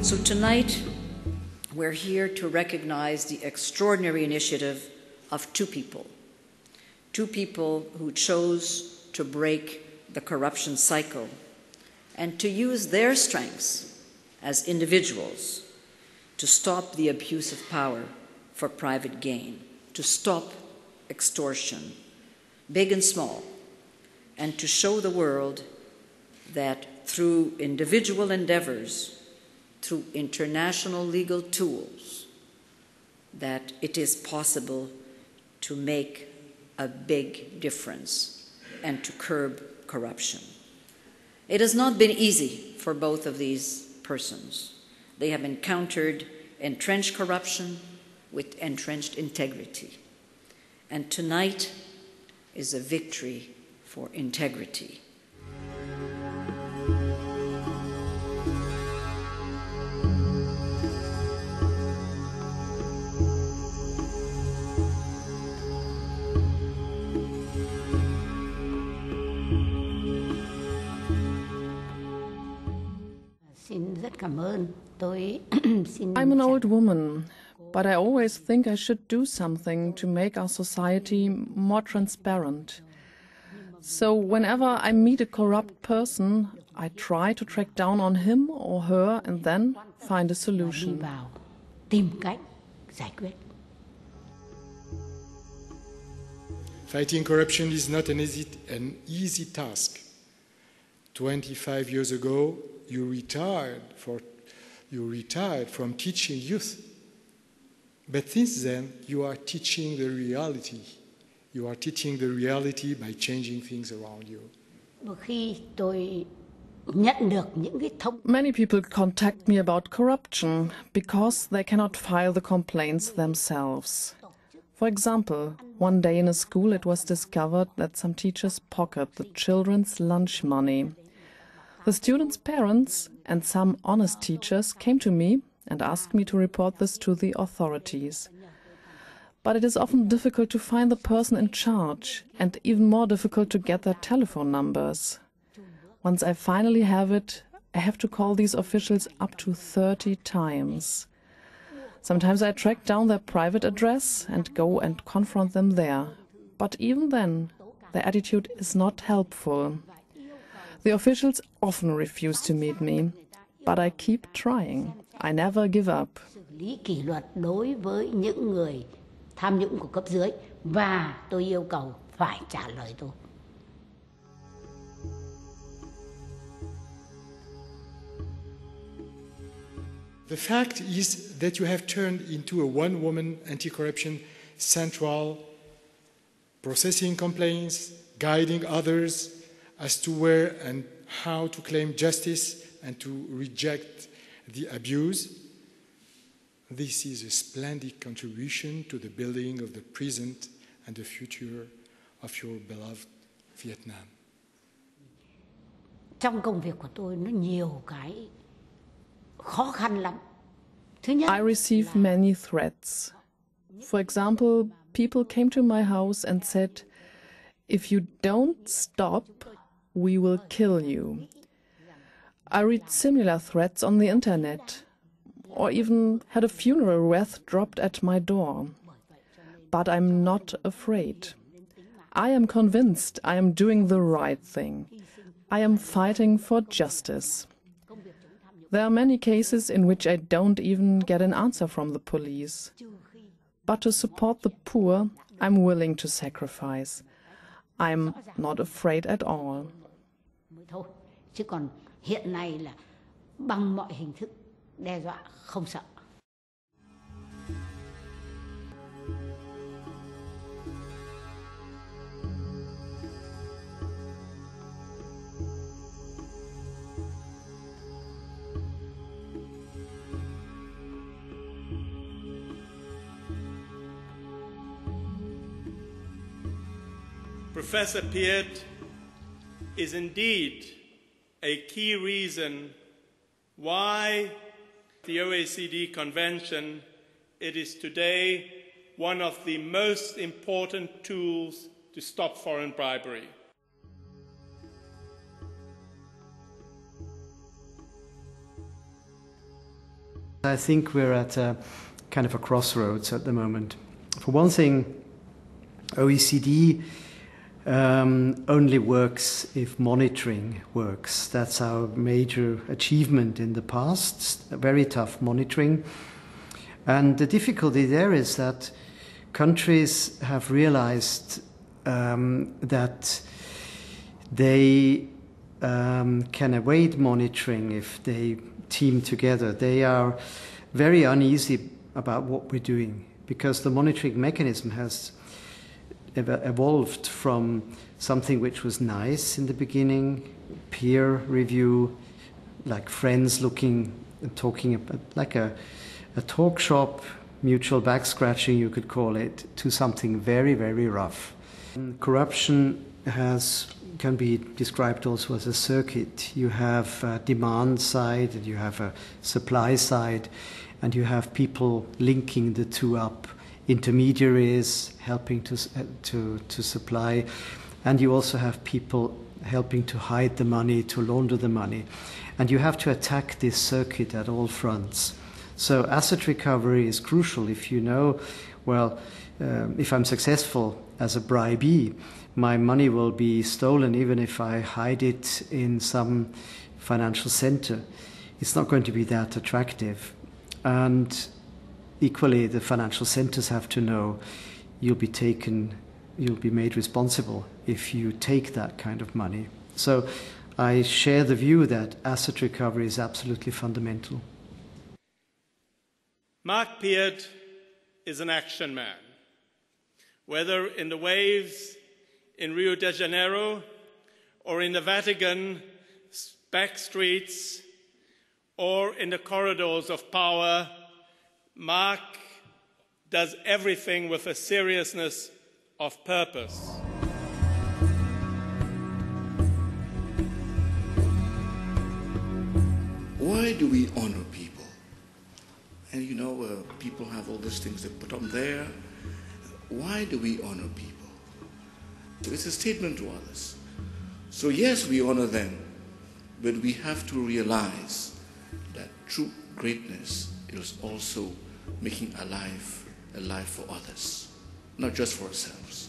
So tonight, we're here to recognize the extraordinary initiative of two people who chose to break the corruption cycle and to use their strengths as individuals to stop the abuse of power for private gain, to stop extortion, big and small, and to show the world that through individual endeavors, through international legal tools, that it is possible to make a big difference and to curb corruption. It has not been easy for both of these persons. They have encountered entrenched corruption with entrenched integrity. And tonight is a victory for integrity. I'm an old woman, but I always think I should do something to make our society more transparent. So whenever I meet a corrupt person, I try to track down on him or her and then find a solution. Fighting corruption is not an easy task. 25 years ago, you retired from teaching youth. But since then, you are teaching the reality. You are teaching the reality by changing things around you. Many people contact me about corruption because they cannot file the complaints themselves. For example, one day in a school it was discovered that some teachers pocket the children's lunch money. The students' parents and some honest teachers came to me and asked me to report this to the authorities. But it is often difficult to find the person in charge and even more difficult to get their telephone numbers. Once I finally have it, I have to call these officials up to 30 times. Sometimes I track down their private address and go and confront them there. But even then, their attitude is not helpful. The officials often refuse to meet me, but I keep trying. I never give up. The fact is that you have turned into a one-woman anti-corruption central, processing complaints, guiding others as to where and how to claim justice and to reject the abuse. This is a splendid contribution to the building of the present and the future of your beloved Vietnam. I receive many threats. For example, people came to my house and said, "If you don't stop, we will kill you." I read similar threats on the internet, or even had a funeral wreath dropped at my door. But I'm not afraid. I am convinced I am doing the right thing. I am fighting for justice. There are many cases in which I don't even get an answer from the police. But to support the poor, I'm willing to sacrifice. I'm not afraid at all. Professor Pieth is indeed a key reason why the OECD Convention, it is today one of the most important tools to stop foreign bribery. I think we're at a kind of a crossroads at the moment. For one thing, OECD only works if monitoring works. That's our major achievement in the past, very tough monitoring. And the difficulty there is that countries have realized that they can evade monitoring if they team together. They are very uneasy about what we're doing because the monitoring mechanism has evolved from something which was nice in the beginning, peer review, like friends looking and talking about, like a talk shop, mutual back scratching you could call it, to something very, very rough. Corruption can be described also as a circuit. You have a demand side and you have a supply side, and you have people linking the two up, intermediaries helping to supply, and you also have people helping to hide the money, to launder the money. And you have to attack this circuit at all fronts. So asset recovery is crucial. If you know, well, if I'm successful as a bribee, my money will be stolen even if I hide it in some financial center. It's not going to be that attractive. And equally, the financial centers have to know you'll be made responsible if you take that kind of money. So I share the view that asset recovery is absolutely fundamental. Mark Pieth is an action man. Whether in the waves in Rio de Janeiro or in the Vatican back streets or in the corridors of power, Mark does everything with a seriousness of purpose. Why do we honor people? And you know, people have all these things they put on there. Why do we honor people? It's a statement to others. So yes, we honor them, but we have to realize that true greatness is also making a life for others, not just for ourselves.